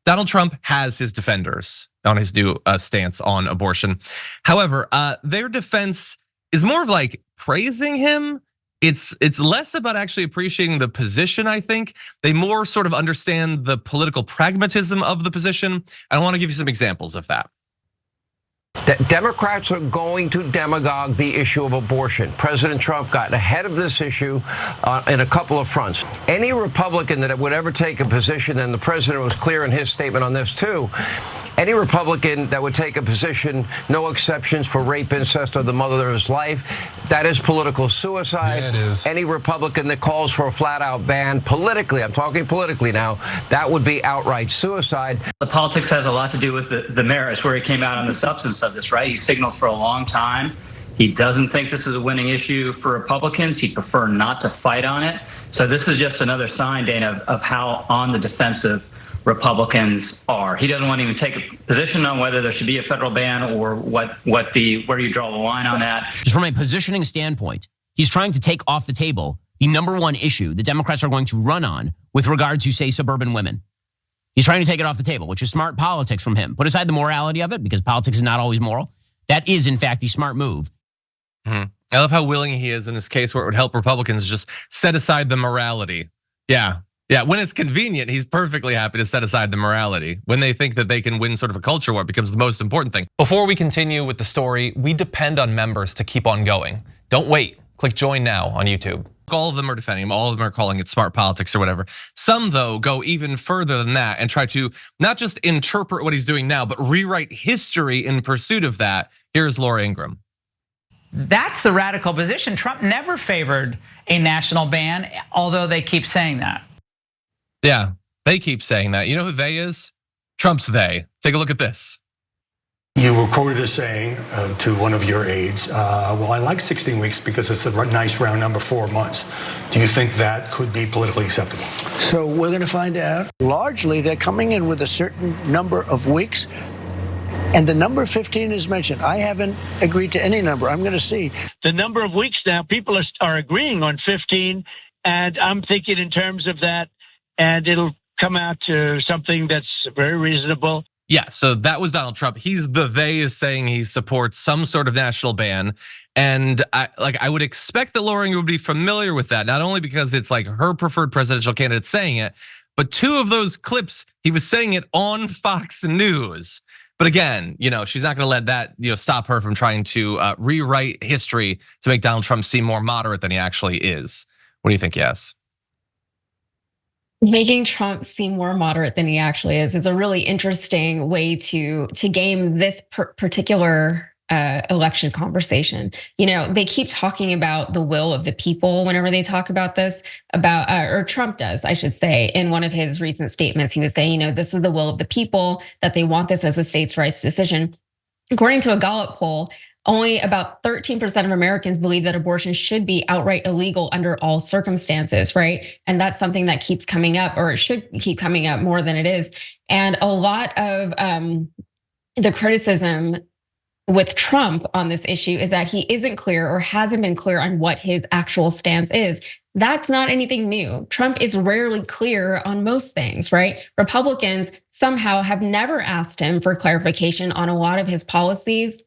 Donald Trump has his defenders on his new stance on abortion. However, their defense is more of like praising him. It's less about actually appreciating the position, I think. They more sort of understand the political pragmatism of the position. I want to give you some examples of that. Democrats are going to demagogue the issue of abortion. President Trump got ahead of this issue in a couple of fronts. Any Republican that would ever take a position, and the president was clear in his statement on this too, any Republican that would take a position, no exceptions for rape, incest, or the mother's life, that is political suicide. Yeah, it is. Any Republican that calls for a flat-out ban politically, I'm talking politically now, that would be outright suicide. The politics has a lot to do with the merits, where he came out on the substance of this, right? He signaled for a long time he doesn't think this is a winning issue for Republicans. He'd prefer not to fight on it. So this is just another sign, Dana, of how on the defensive Republicans are. He doesn't want to even take a position on whether there should be a federal ban or where you draw the line on that. Just from a positioning standpoint, he's trying to take off the table the number one issue the Democrats are going to run on with regard to, say, suburban women. He's trying to take it off the table, which is smart politics from him. Put aside the morality of it, because politics is not always moral. That is, in fact, the smart move. I love how willing he is in this case where it would help Republicans just set aside the morality. Yeah, when it's convenient, he's perfectly happy to set aside the morality. When they think that they can win sort of a culture war, it becomes the most important thing. Before we continue with the story, we depend on members to keep on going. Don't wait. Click join now on YouTube. All of them are defending him. All of them are calling it smart politics or whatever. Some, though, go even further than that and try to not just interpret what he's doing now, but rewrite history in pursuit of that. Here's Laura Ingraham. That's the radical position. Trump never favored a national ban, although they keep saying that. Yeah, they keep saying that. You know who they is? Trump's they. Take a look at this. You were quoted as saying to one of your aides, well, I like 16 weeks because it's a nice round number, 4 months. Do you think that could be politically acceptable? So we're going to find out. Largely, they're coming in with a certain number of weeks. And the number 15 is mentioned. I haven't agreed to any number. I'm going to see. The number of weeks now, people are agreeing on 15. And I'm thinking in terms of that. And it'll come out to something that's very reasonable. Yeah, so that was Donald Trump. They is saying he supports some sort of national ban. And I would expect that Laura Ingraham would be familiar with that, not only because it's like her preferred presidential candidate saying it, but two of those clips, he was saying it on Fox News. But again, she's not gonna let that stop her from trying to rewrite history to make Donald Trump seem more moderate than he actually is. What do you think, Yes? Making Trump seem more moderate than he actually is. It's a really interesting way to game this particular election conversation. They keep talking about the will of the people whenever they talk about this, or Trump does, I should say. In one of his recent statements, he was saying, this is the will of the people, that they want this as a states' rights decision. According to a Gallup poll, only about 13% of Americans believe that abortion should be outright illegal under all circumstances, right? And that's something that keeps coming up, or it should keep coming up more than it is. And a lot of the criticism with Trump on this issue is that he isn't clear or hasn't been clear on what his actual stance is. That's not anything new. Trump is rarely clear on most things, right? Republicans somehow have never asked him for clarification on a lot of his policies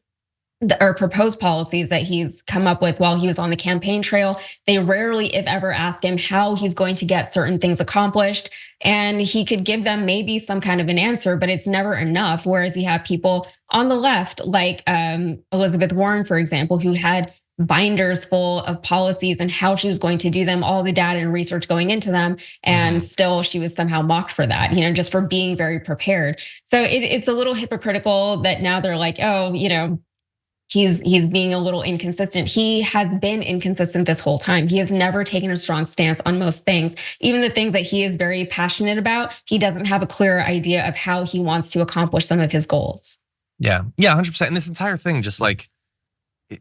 or proposed policies that he's come up with while he was on the campaign trail. They rarely, if ever, ask him how he's going to get certain things accomplished. And he could give them maybe some kind of an answer, but it's never enough. Whereas you have people on the left, like Elizabeth Warren, for example, who had binders full of policies and how she was going to do them, all the data and research going into them. And still she was somehow mocked for that, just for being very prepared. So it's a little hypocritical that now they're like, oh, he's being a little inconsistent. He has been inconsistent this whole time. He has never taken a strong stance on most things. Even the things that he is very passionate about, he doesn't have a clear idea of how he wants to accomplish some of his goals. Yeah, 100%. And this entire thing, just like,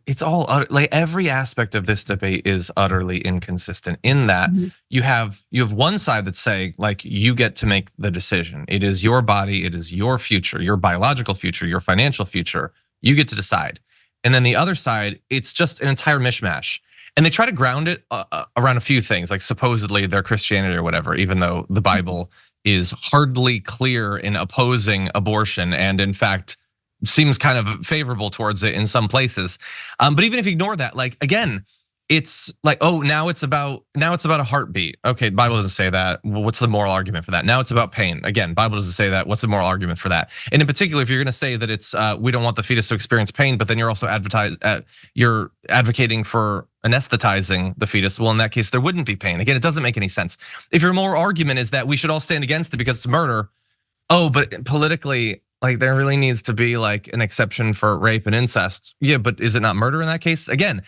it's all like every aspect of this debate is utterly inconsistent in that you have one side that's saying like you get to make the decision. It is your body, it is your future, your biological future, your financial future. You get to decide. And then the other side, it's just an entire mishmash. And they try to ground it around a few things, like supposedly their Christianity or whatever, even though the Bible is hardly clear in opposing abortion, and in fact seems kind of favorable towards it in some places. But even if you ignore that, like again, it's like, oh, now it's about a heartbeat. Okay, the Bible doesn't say that. Well, what's the moral argument for that? Now it's about pain. Again, Bible doesn't say that. What's the moral argument for that? And in particular, if you're going to say that it's we don't want the fetus to experience pain, but then you're also you're advocating for anesthetizing the fetus. Well, in that case, there wouldn't be pain. Again, it doesn't make any sense. If your moral argument is that we should all stand against it because it's murder, oh, but politically, like there really needs to be like an exception for rape and incest. Yeah, but is it not murder in that case? Again,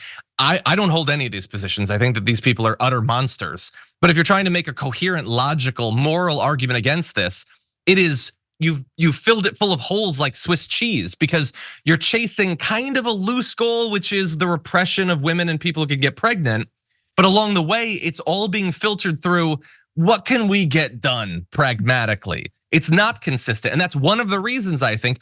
I don't hold any of these positions. I think that these people are utter monsters. But if you're trying to make a coherent, logical, moral argument against this, it is you've filled it full of holes like Swiss cheese, because you're chasing kind of a loose goal, which is the repression of women and people who can get pregnant. But along the way, it's all being filtered through what can we get done pragmatically. It's not consistent. And that's one of the reasons I think,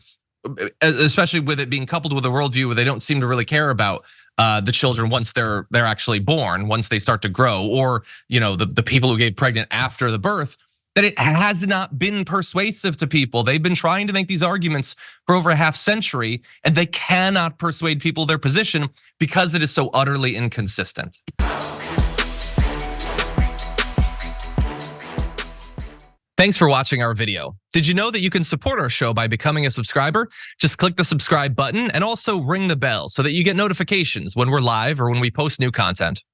especially with it being coupled with a worldview where they don't seem to really care about the children once they're actually born, once they start to grow, or the people who get pregnant after the birth, that it has not been persuasive to people. They've been trying to make these arguments for over a half century, and they cannot persuade people their position because it is so utterly inconsistent. Thanks for watching our video. Did you know that you can support our show by becoming a subscriber? Just click the subscribe button and also ring the bell so that you get notifications when we're live or when we post new content.